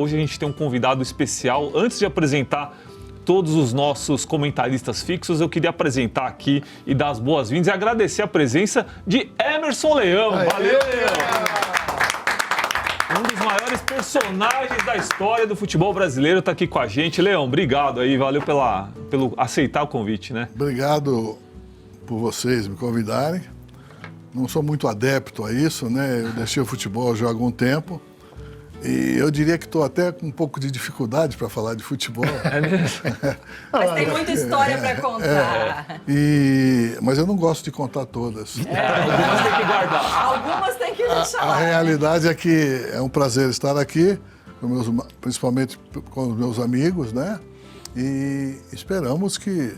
Hoje a gente tem um convidado especial. Antes de apresentar todos os nossos comentaristas fixos, eu queria apresentar aqui e dar as boas-vindas e agradecer a presença de Emerson Leão. Valeu! Um dos maiores personagens da história do futebol brasileiro está aqui com a gente. Leão, obrigado aí, valeu pelo aceitar o convite, né? Obrigado por vocês me convidarem. Não sou muito adepto a isso, né? Eu deixei o futebol já há algum tempo. E eu diria que estou até com um pouco de dificuldade para falar de futebol. É mesmo? Mas tem muita história para contar. Mas eu não gosto de contar todas. Algumas tem que guardar. Algumas tem que deixar A lá. realidade é que é um prazer estar aqui, principalmente com os meus amigos, né? E esperamos que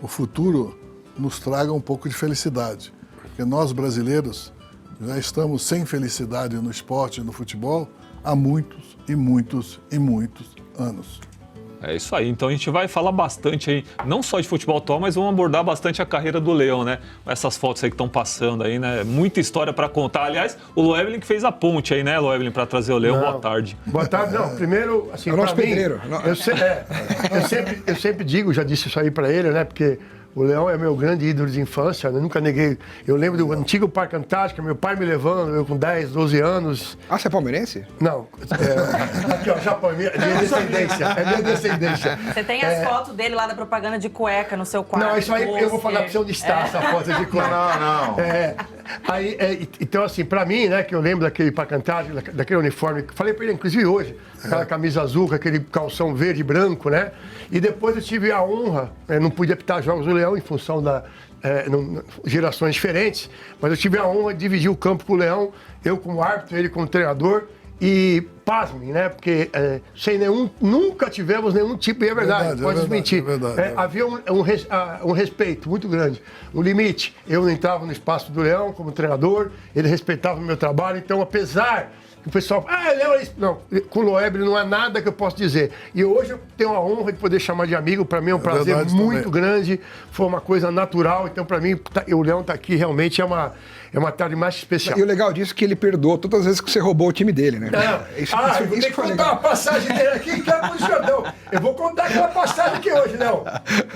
o futuro nos traga um pouco de felicidade. Porque nós, brasileiros, já estamos sem felicidade no esporte e no futebol há muitos e muitos e muitos anos. É isso aí, então a gente vai falar bastante aí, não só de futebol atual, mas vamos abordar bastante a carreira do Leão, né? Essas fotos aí que estão passando aí, né? Muita história para contar. Aliás, o Loevelin que fez a ponte aí, né, Loevelin, para trazer o Leão. Boa tarde. Boa tarde, não. Primeiro, assim, É o nosso pra mim, pedreiro. eu sempre digo, já disse isso aí pra ele, né? Porque o Leão é meu grande ídolo de infância, né? Nunca neguei. Eu lembro do antigo Parque Antártica, meu pai me levando, eu com 10, 12 anos. Ah, você é palmeirense? Não. Aqui, ó, Japão, é minha descendência. É minha descendência. Você tem as fotos dele lá da propaganda de cueca no seu quarto. Não, isso aí eu vou falar pra você onde está essa foto de cueca. Não. Então, assim, pra mim, né, que eu lembro daquele Parque Antártica, daquele uniforme, falei pra ele, inclusive hoje, aquela camisa azul, com aquele calção verde e branco, né? E depois eu tive a honra, não pude apitar jogos do Leão em função da gerações diferentes, mas eu tive a honra de dividir o campo com o Leão, eu como árbitro, ele como treinador, e pasmem, né? Porque nunca tivemos nenhum tipo, e é verdade, pode desmentir. Havia um respeito muito grande, um limite. Eu não entrava no espaço do Leão como treinador, ele respeitava o meu trabalho, então apesar o pessoal, Leão é isso. Não, com o Loevelin não há nada que eu possa dizer. E hoje eu tenho a honra de poder chamar de amigo, para mim é um prazer muito grande, foi uma coisa natural, então para mim o Leão tá aqui realmente é uma tarde mais especial. E o legal disso é que ele perdoou todas as vezes que você roubou o time dele, né? Eu vou ter que contar uma passagem dele aqui em Campos do Jordão. Eu vou contar aquela passagem aqui hoje, Leão.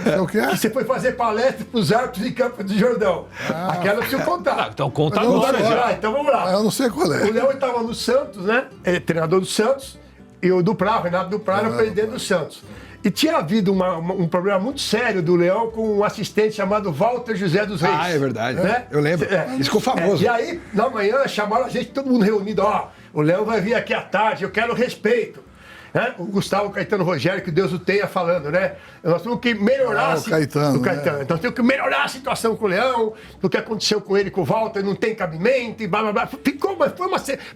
É o quê? Que você foi fazer palestra para os árbitros em Campos do Jordão. Aquela eu preciso contar. Então conta agora, já. Então vamos lá. Eu não sei qual é. O Leão estava no Santos, né? Ele é treinador do Santos. E o Renato Duprá era o presidente do Santos. E tinha havido um problema muito sério do Leão com um assistente chamado Walter José dos Reis. Ah, é verdade. Né? Eu lembro. Isso ficou famoso. E aí, na manhã, chamaram a gente, todo mundo reunido. O Leão vai vir aqui à tarde, eu quero respeito. Né? O Gustavo Caetano Rogério, que Deus o tenha, falando, né? Nós temos que melhorar o Caetano. Então, nós temos que melhorar a situação com o Leão, do que aconteceu com ele, com o Walter, não tem cabimento, e blá, blá, blá. Ficou, mas foi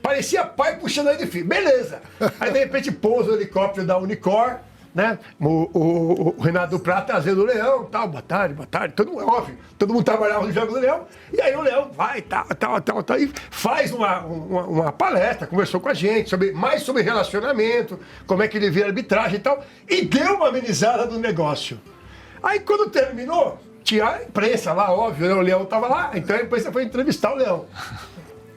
parecia pai puxando ele de filho. Beleza. Aí, de repente, pousa o helicóptero da Unicor, né? O Renato Duprá trazendo o Leão, tal, boa tarde, todo mundo trabalhava no jogo do Leão, e aí o Leão vai, tal, e faz uma palestra, conversou com a gente, mais sobre relacionamento, como é que ele vê a arbitragem e tal, e deu uma amenizada no negócio. Aí quando terminou, tinha a imprensa lá, óbvio, né? O Leão tava lá, então a imprensa foi entrevistar o Leão.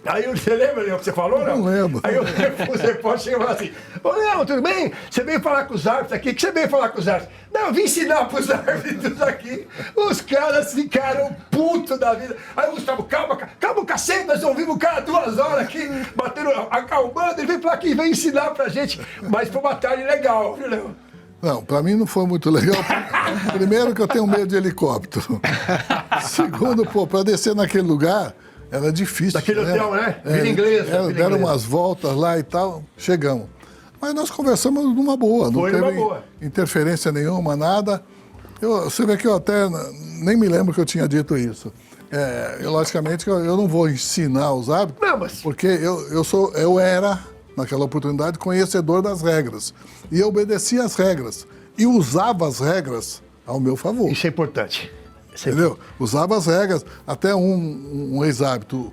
Aí você lembra, Leão, que você falou, não? Não lembro. Aí o repórter chegou e falou assim, ô Leão, tudo bem? Você veio falar com os árbitros aqui? O que você veio falar com os árbitros? Não, eu vim ensinar pros árbitros aqui. Os caras ficaram putos da vida. Aí o Gustavo, calma, cacete, nós ouvimos o cara 2 horas aqui, batendo, acalmando, ele veio falar aqui, veio ensinar pra gente. Mas foi uma tarde legal, viu, Leão? Não, pra mim não foi muito legal. Primeiro que eu tenho medo de helicóptero. Segundo, pra descer naquele lugar... Era difícil. Daquele hotel, né? Vila Inglesa. Deram umas voltas lá e tal, chegamos. Mas nós conversamos numa boa, não teve interferência nenhuma, nada. Você vê que eu até nem me lembro que eu tinha dito isso. Logicamente, eu não vou ensinar os árbitros, porque eu era, naquela oportunidade, conhecedor das regras. E eu obedecia às regras. E usava as regras ao meu favor. Isso é importante. Entendeu? Usava as regras. Até um ex-árbitro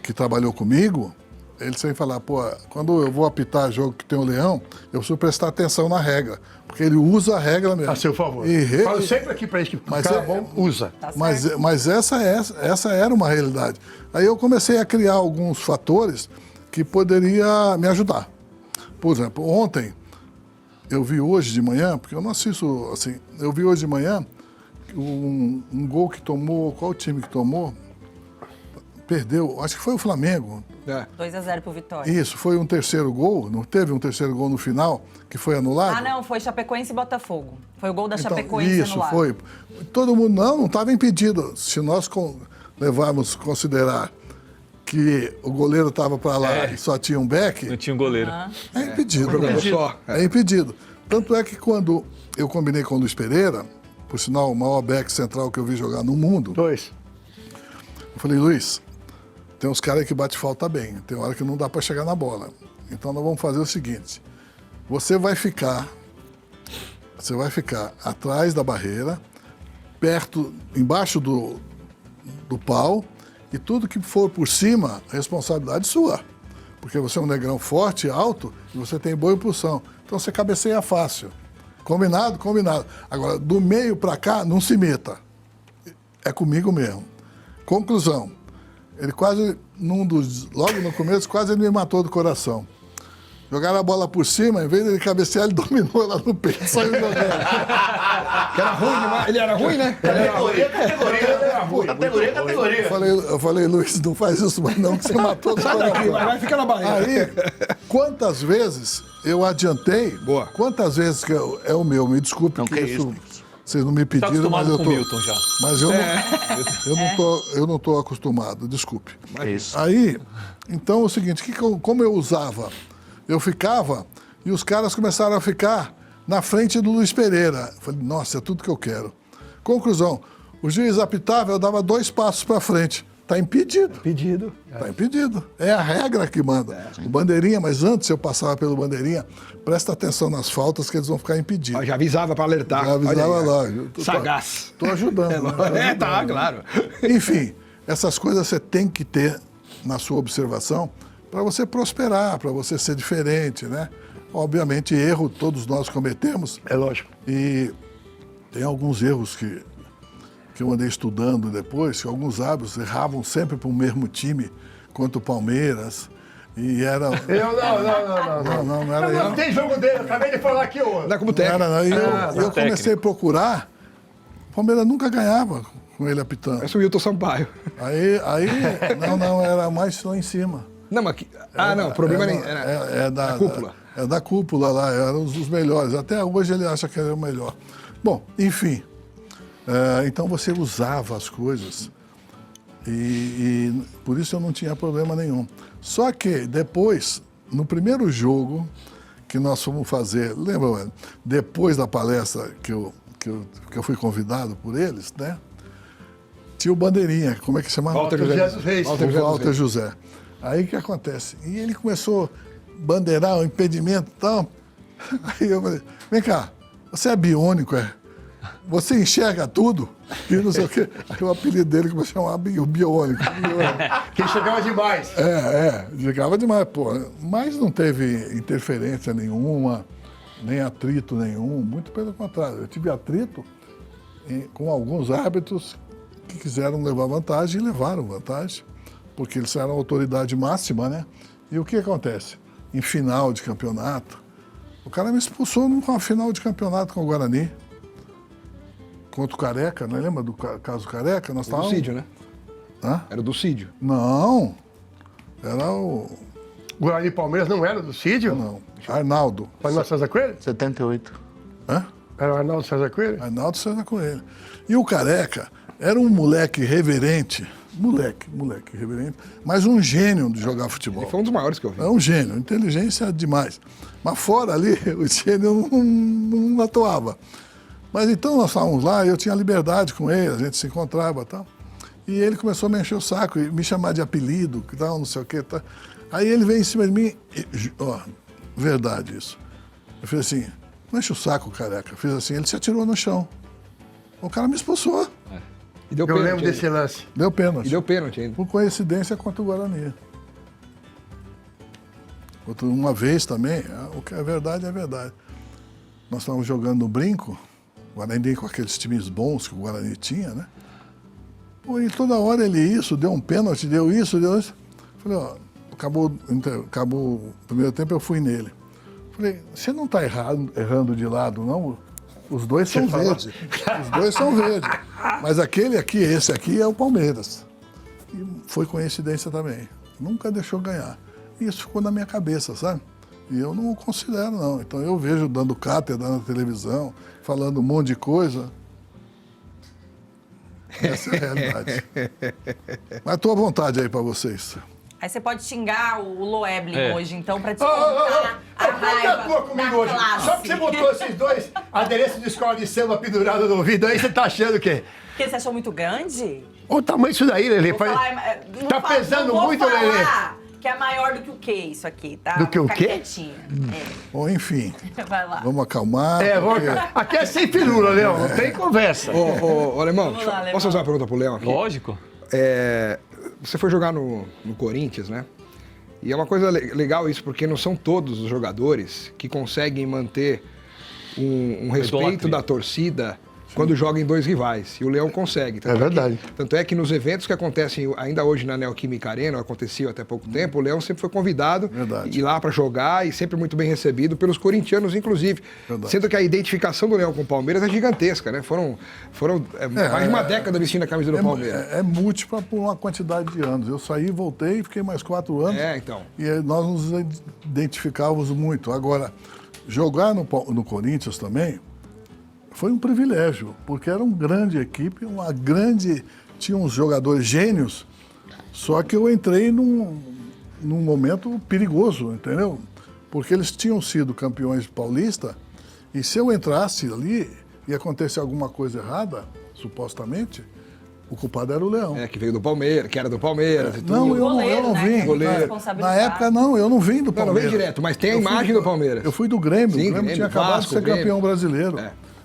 que trabalhou comigo, ele sempre falava, quando eu vou apitar jogo que tem o Leão, eu preciso prestar atenção na regra. Porque ele usa a regra mesmo. A seu favor. Falo sempre aqui para ele que o cara bom usa. Tá mas essa era uma realidade. Aí eu comecei a criar alguns fatores que poderia me ajudar. Por exemplo, ontem, eu vi hoje de manhã, porque eu não assisto assim, eu vi hoje de manhã um gol que tomou, qual time que tomou? Perdeu, acho que foi o Flamengo. 2-0 pro Vitória. Isso, foi um terceiro gol, não teve um terceiro gol no final, que foi anulado? Ah, não, foi Chapecoense e Botafogo. Foi o gol da Então, Chapecoense isso, anulado. foi. Todo mundo, não estava impedido. Se nós levarmos considerar que o goleiro estava para lá e só tinha um back, Não tinha um goleiro. é impedido. Só. É impedido. Tanto é que quando eu combinei com o Luiz Pereira, por sinal, o maior back central que eu vi jogar no mundo, 2. eu falei, Luiz, tem uns caras que bate falta bem, tem hora que não dá para chegar na bola. Então nós vamos fazer o seguinte, você vai ficar atrás da barreira, perto, embaixo do pau, e tudo que for por cima, responsabilidade sua. Porque você é um negrão forte, alto, e você tem boa impulsão. Então você cabeceia fácil. Combinado? Combinado. Agora, do meio para cá, não se meta. É comigo mesmo. Conclusão. Ele quase, logo no começo, quase ele me matou do coração. Jogaram a bola por cima, em vez de ele cabecear, ele dominou lá no peito, saiu jogando. Que era ruim demais. Ele era ruim, né? Categoria. Eu falei, Luiz, não faz isso mais não, que você matou do Sai daqui, coração. vai ficar na barreira. Aí, quantas vezes eu adiantei, Boa. quantas vezes que é o meu, me desculpe que isso vocês não me Tá pediram, mas acostumado eu com tô... o Milton já. Mas eu não tô acostumado, desculpe. É isso. Aí, então é o seguinte, como eu usava? Eu ficava e os caras começaram a ficar na frente do Luiz Pereira. Eu falei, nossa, é tudo que eu quero. Conclusão, o juiz apitava, eu dava 2 passos para frente. Está impedido. Pedido. Está impedido. É a regra que manda. O bandeirinha, mas antes eu passava pelo bandeirinha, presta atenção nas faltas que eles vão ficar impedidos. Já avisava pra alertar. Já avisava Olha aí, lá. Sagaz. Estou ajudando. Né? Tá, claro. Enfim, essas coisas você tem que ter na sua observação para você prosperar, para você ser diferente, né? Obviamente, erro todos nós cometemos. É lógico. E tem alguns erros que eu andei estudando depois, que alguns árbitros erravam sempre para o mesmo time, quanto o Palmeiras. E era... Não Não era eu. Não tem jogo dele, eu acabei de falar aqui, ô. Não é como Não técnico. era, não. E eu comecei técnico. a procurar, o Palmeiras nunca ganhava com ele apitando. Parece o Wilton Sampaio. Aí não, era mais lá em cima. Não, mas... não, o problema era da a cúpula. É da cúpula lá, eram os melhores. Até hoje ele acha que ele é o melhor. Bom, enfim. Então você usava as coisas e por isso eu não tinha problema nenhum. Só que depois, no primeiro jogo que nós fomos fazer, lembra, mano? Depois da palestra que eu fui convidado por eles, né? Tinha o Bandeirinha, como é que chamava? Walter José dos Reis. O Walter José. Aí o que acontece? E ele começou a bandeirar o impedimento e tal. Aí eu falei, vem cá, você é biônico, é? Você enxerga tudo? E não sei o quê. Aí o apelido dele começou a chamar o biônico. Quem chegava demais. Chegava demais, pô. Mas não teve interferência nenhuma, nem atrito nenhum, muito pelo contrário. Eu tive atrito com alguns árbitros que quiseram levar vantagem e levaram vantagem, porque eles eram a autoridade máxima, né? E o que acontece? Em final de campeonato, o cara me expulsou numa final de campeonato com o Guarani, contra o Careca, não lembra do caso Careca? Nós Do Cídio, né? Hã? Era do Cídio. Não, era o... Guarani e Palmeiras não era do Cídio? Não, Arnaldo. Arnaldo César Coelho? 78. Hã? Era o Arnaldo César Coelho? Arnaldo César Coelho. E o Careca era um moleque reverente, moleque reverente, mas um gênio de jogar futebol. Ele foi um dos maiores que eu vi. É um gênio, inteligência demais. Mas fora ali, o gênio não atuava. Mas então nós estávamos lá, eu tinha liberdade com ele, a gente se encontrava e tal. E ele começou a me encher o saco, e me chamar de apelido, que tal, não sei o quê. Tal. Aí ele veio em cima de mim, verdade isso. Eu fiz assim, não enche o saco, Careca. Eu fiz assim, ele se atirou no chão. O cara me expulsou. E deu Eu pênalti lembro desse ainda. lance. Deu pênalti. E deu pênalti ainda. Por coincidência contra o Guarani. Uma vez também, o que é verdade é verdade. Nós estávamos jogando no Brinco, o Guarani com aqueles times bons que o Guarani tinha, né? Pô, e toda hora ele deu um pênalti, deu isso. Falei, ó, acabou o primeiro tempo, eu fui nele. falei, você não está errando de lado, não? Os dois são verdes. Os dois são verdes. Mas aquele aqui, esse aqui é o Palmeiras. E foi coincidência também. Nunca deixou ganhar. E isso ficou na minha cabeça, sabe? E eu não considero, não. Então eu vejo dando cátedra na televisão, falando um monte de coisa. Essa é a realidade. Mas estou à vontade aí para vocês. Aí você pode xingar o Loeblin hoje, então, pra te Ô, contar a Conta a raiva tua comigo da hoje. classe. Só que você botou esses dois adereços de escola de samba pendurado no ouvido, aí você tá achando o quê? Porque você achou muito grande? Olha o tamanho disso daí, Lelê. Vou falar, não Tá falo- pesando não vou muito, Lelê. falar que é maior do que o quê isso aqui, tá? Do que Vou o ficar quê? quietinha. Bom, enfim, Vai lá. vamos acalmar. Vamos... Aqui é sem firula, Leão. Não tem conversa. Ô, Alemão, Vamos lá, Alemão. posso fazer uma pergunta pro Leão aqui? Lógico. Você foi jogar no Corinthians, né? E é uma coisa legal isso, porque não são todos os jogadores que conseguem manter um respeito Idolatria. da torcida quando joga em dois rivais. E o Leão consegue. É verdade. Tanto é que nos eventos que acontecem ainda hoje na Neoquímica Arena, aconteciam até pouco tempo, o Leão sempre foi convidado Verdade. ir lá para jogar e sempre muito bem recebido pelos corintianos, inclusive. Verdade. Sendo que a identificação do Leão com o Palmeiras é gigantesca, né? Foram mais de uma década vestindo a camisa do Palmeiras. É múltipla por uma quantidade de anos. Eu saí, voltei, fiquei mais 4 anos. Então. E aí nós nos identificávamos muito. Agora, jogar no Corinthians também foi um privilégio, porque era uma grande equipe, tinha uns jogadores gênios, só que eu entrei num momento perigoso, entendeu? Porque eles tinham sido campeões paulista, e se eu entrasse ali e acontecer alguma coisa errada, supostamente, o culpado era o Leão. Que veio do Palmeiras, que era do Palmeiras e tudo. Não, E o eu goleiro, não né, vim. que goleiro. Na responsabilizado. época, não, eu não vim do Não Palmeiras. veio direto, mas tem a Eu fui imagem do Palmeiras. Eu fui do Grêmio. Sim, O Grêmio tinha Grêmio, acabado Vasco, de ser Grêmio. campeão brasileiro.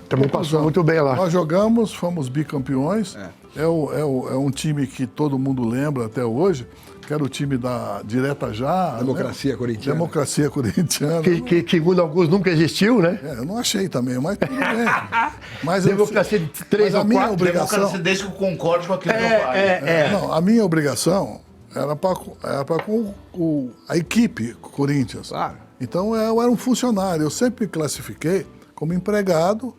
Também passou muito bem lá. Nós jogamos, fomos bicampeões. É um time que todo mundo lembra até hoje, que era o time da Direta Já. Democracia né? corintiana. Democracia corintiana. Que segundo alguns, nunca existiu, né? Eu não achei também, mas tudo bem. Mas Democracia de 3 mas a ou minha 4. obrigação, Democracia desde que eu concorde com aquilo que eu falo. Não, a minha obrigação era para com a equipe Corinthians. Claro. Então eu era um funcionário, eu sempre me classifiquei como empregado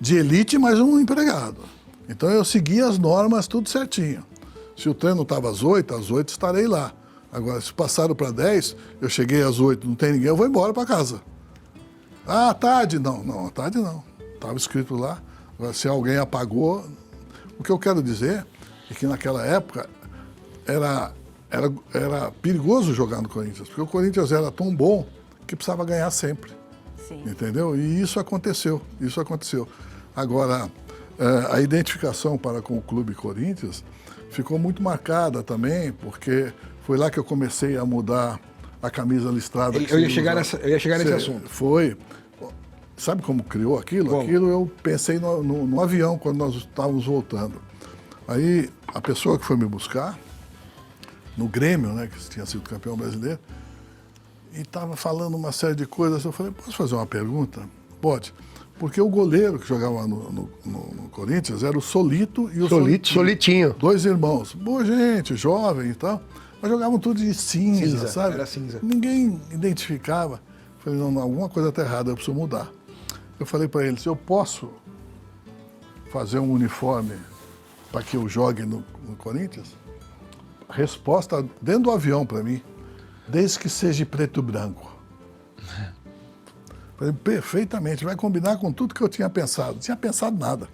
de elite, mas um empregado. Então eu seguia as normas tudo certinho. Se o treino estava às 8 estarei lá. Agora, se passaram para 10, eu cheguei às 8, não tem ninguém, eu vou embora para casa. Ah, à tarde? Não, à tarde não. Estava escrito lá. Agora, se alguém apagou... O que eu quero dizer é que naquela época era perigoso jogar no Corinthians, porque o Corinthians era tão bom que precisava ganhar sempre. Sim. Entendeu? E isso aconteceu. Agora, a identificação para com o Clube Corinthians ficou muito marcada também, porque foi lá que eu comecei a mudar a camisa listrada. Eu ia chegar nesse assunto. Foi. Sabe como criou aquilo? Como? Aquilo eu pensei no avião, quando nós estávamos voltando. Aí, a pessoa que foi me buscar, no Grêmio, né, que tinha sido campeão brasileiro, e estava falando uma série de coisas. Eu falei, posso fazer uma pergunta? Pode. Porque o goleiro que jogava no Corinthians era o Solito e o Solitinho. 2 irmãos. Boa gente, jovem e tal. Mas jogavam tudo de cinza, sabe? Era cinza. Ninguém identificava. Eu falei, não, alguma coisa está errada, eu preciso mudar. Eu falei para eles, eu posso fazer um uniforme para que eu jogue no Corinthians? A resposta dentro do avião para mim, desde que seja preto e branco. Falei, perfeitamente, vai combinar com tudo que eu tinha pensado. Não tinha pensado nada.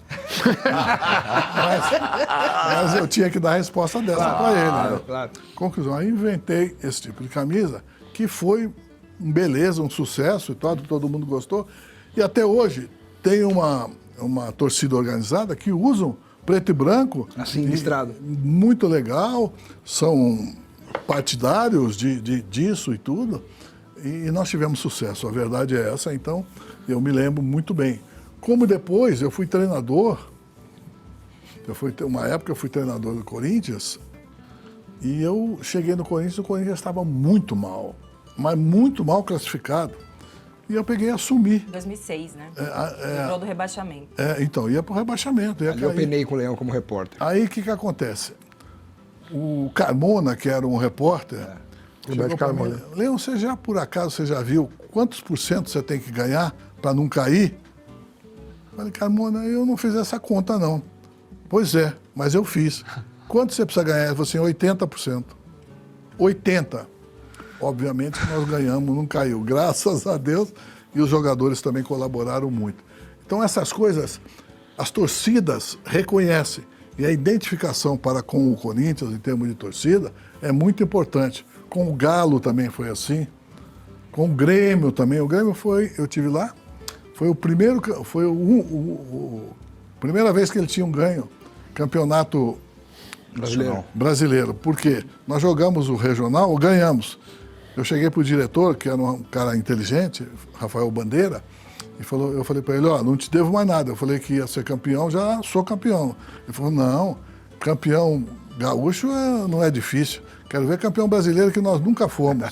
mas eu tinha que dar a resposta dessa para ele. Né? Claro. Conclusão, aí inventei esse tipo de camisa, que foi um beleza, um sucesso e todo mundo gostou. E até hoje tem uma torcida organizada que usam preto e branco. Assim, listrado. Muito legal, são partidários disso e tudo. E nós tivemos sucesso, a verdade é essa, então eu me lembro muito bem. Como depois eu fui treinador, uma época eu fui treinador do Corinthians, e eu cheguei no Corinthians e o Corinthians estava muito mal, mas muito mal classificado. E eu peguei e assumi. 2006, né? Livrou do rebaixamento. Então, ia para o rebaixamento. Ali eu penei com o Leão como repórter. Aí o que acontece? O Carmona, que era um repórter, chegou pra mim, Leão, por acaso você já viu quantos por cento você tem que ganhar para não cair? Eu falei, Carmona, eu não fiz essa conta, não. Pois é, mas eu fiz. Quanto você precisa ganhar? Ele falou assim, 80%. 80%. Obviamente que nós ganhamos, não caiu. Graças a Deus. E os jogadores também colaboraram muito. Então essas coisas, as torcidas reconhecem. E a identificação para com o Corinthians, em termos de torcida, é muito importante. Com o Galo também foi assim. Com o Grêmio também. O Grêmio foi, eu tive lá, foi o primeiro, foi primeira vez que ele tinha um ganho campeonato brasileiro. Por quê? Nós jogamos o regional, ganhamos. Eu cheguei para o diretor, que era um cara inteligente, Rafael Bandeira, e eu falei para ele, não te devo mais nada. Eu falei que ia ser campeão, já sou campeão. Ele falou, não, campeão gaúcho não é difícil. Quero ver campeão brasileiro que nós nunca fomos.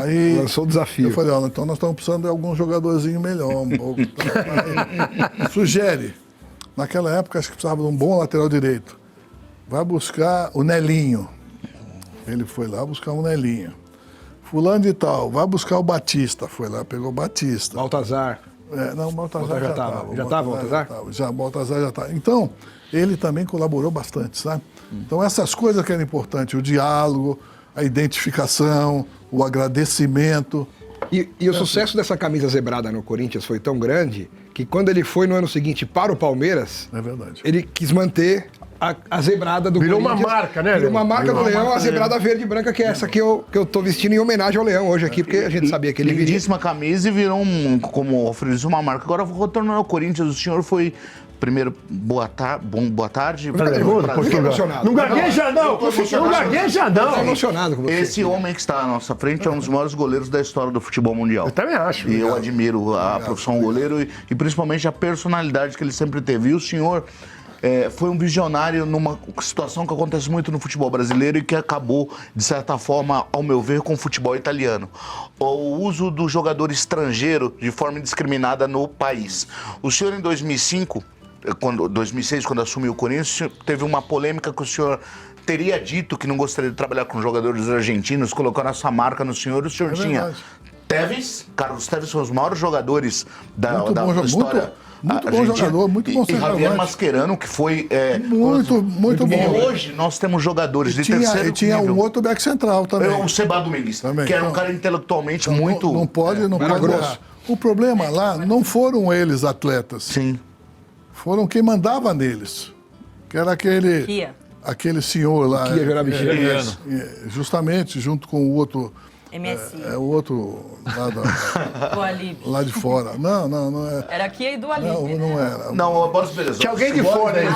Aí lançou o desafio. Eu falei, então nós estamos precisando de algum jogadorzinho melhor, um pouco. Sugere. Naquela época, acho que precisava de um bom lateral direito. Vai buscar o Nelinho. Ele foi lá buscar o Nelinho. Fulano de tal, vai buscar o Batista. Foi lá, pegou o Batista. Baltazar. Não, o Baltazar já estava. Já estava o Baltazar? Já, o Baltazar já estava. Então, ele também colaborou bastante, sabe? Então, essas coisas que eram importantes, o diálogo, a identificação, o agradecimento. E o sucesso dessa camisa zebrada no Corinthians foi tão grande que quando ele foi no ano seguinte para o Palmeiras, É verdade. ele quis manter a zebrada do Virou Corinthians. uma marca, né, Virou uma Leão? marca do Leão, a zebrada verde e branca, que é essa que eu tô vestindo em homenagem ao Leão hoje aqui, porque a gente sabia que ele viria. Lindíssima camisa e virou, como o Feliz, uma marca. Agora, retornando ao Corinthians, o senhor foi... Primeiro, boa tarde. Tá nervoso, emocionado. Não gagueja, não! Não gagueja, Tô não! emocionado com você. Esse homem que está à nossa frente é um dos maiores goleiros da história do futebol mundial. Eu também acho. E eu admiro a profissão goleiro e principalmente a personalidade que ele sempre teve. E o senhor foi um visionário numa situação que acontece muito no futebol brasileiro e que acabou, de certa forma, ao meu ver, com o futebol italiano. O uso do jogador estrangeiro de forma indiscriminada no país. O senhor, em 2006, quando assumiu o Corinthians, teve uma polêmica que o senhor teria dito que não gostaria de trabalhar com jogadores argentinos, colocando essa marca no senhor. O senhor tinha Tevez, Carlos Tevez, são os maiores jogadores da história. Muito bom jogador, muito bom E centroavante. Javier Mascherano, que foi... Muito bom. E hoje nós temos jogadores de terceiro E tinha nível. um outro back central também. O Seba Domingues, Também. que era um Então, cara intelectualmente Então, muito... Não pode grosso. errar. O problema lá não foram eles atletas. Sim. Foram quem mandava neles. Que era aquele senhor lá. Kia Jorabichi. Justamente, junto com o outro. MSI. O outro Do Alib. lá de fora. Não é. Era aqui e do Alib. Não era. Não, Boris Berezovski. Tinha alguém de fora aí,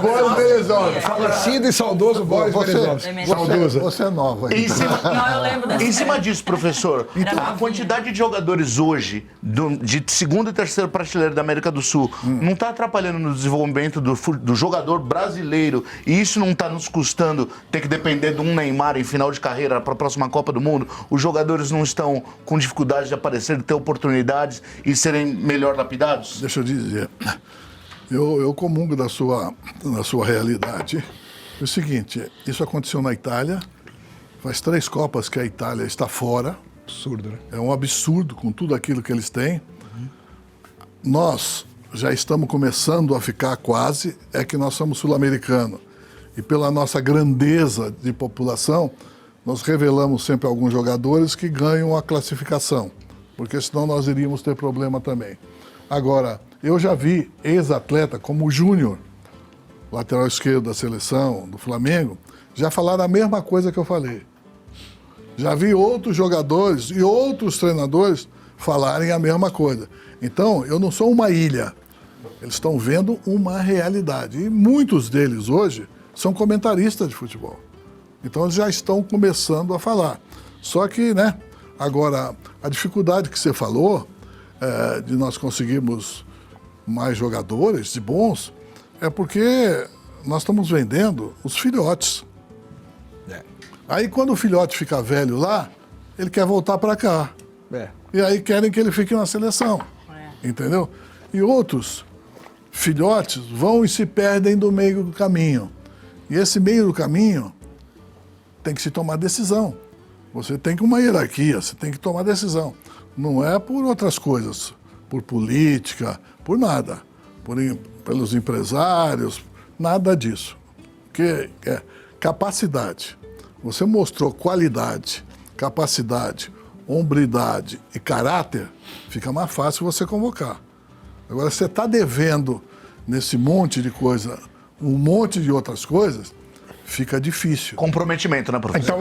Boris Berezovski. Falecido e saudoso Boris Berezovski. Você é nova. Em cima, Não, eu lembro dessa. em cima disso, professor, Era a novinha. quantidade de jogadores hoje, de segundo e terceiro prateleiro da América do Sul, não está atrapalhando no desenvolvimento do jogador brasileiro, e isso não está nos custando ter que depender de um Neymar em final de carreira para a próxima Copa do Mundo? Os jogadores não estão com dificuldade de aparecer, de ter oportunidades e serem melhor lapidados? Deixa eu dizer. Eu comungo da sua realidade. É o seguinte, isso aconteceu na Itália. Faz 3 Copas que a Itália está fora. Absurdo, né? É um absurdo com tudo aquilo que eles têm. Nós já estamos começando a ficar quase, é que nós somos sul-americanos. E pela nossa grandeza de população, nós revelamos sempre alguns jogadores que ganham a classificação, porque senão nós iríamos ter problema também. Agora, eu já vi ex-atleta como o Júnior, lateral esquerdo da seleção, do Flamengo, já falaram a mesma coisa que eu falei. Já vi outros jogadores e outros treinadores falarem a mesma coisa. Então, eu não sou uma ilha. Eles estão vendo uma realidade. E muitos deles hoje são comentaristas de futebol. Então, eles já estão começando a falar. Só que, agora, a dificuldade que você falou de nós conseguirmos mais jogadores de bons é porque nós estamos vendendo os filhotes. Aí, quando o filhote fica velho lá, ele quer voltar para cá. E aí querem que ele fique na seleção. Entendeu? E outros filhotes vão e se perdem do meio do caminho. E esse meio do caminho tem que se tomar decisão. Você tem que uma hierarquia, você tem que tomar decisão. Não é por outras coisas, por política, por nada, pelos empresários, nada disso. Porque é capacidade. Você mostrou qualidade, capacidade, hombridade e caráter, fica mais fácil você convocar. Agora, você está devendo nesse monte de coisa, um monte de outras coisas, fica difícil. Comprometimento, né, professor? Então,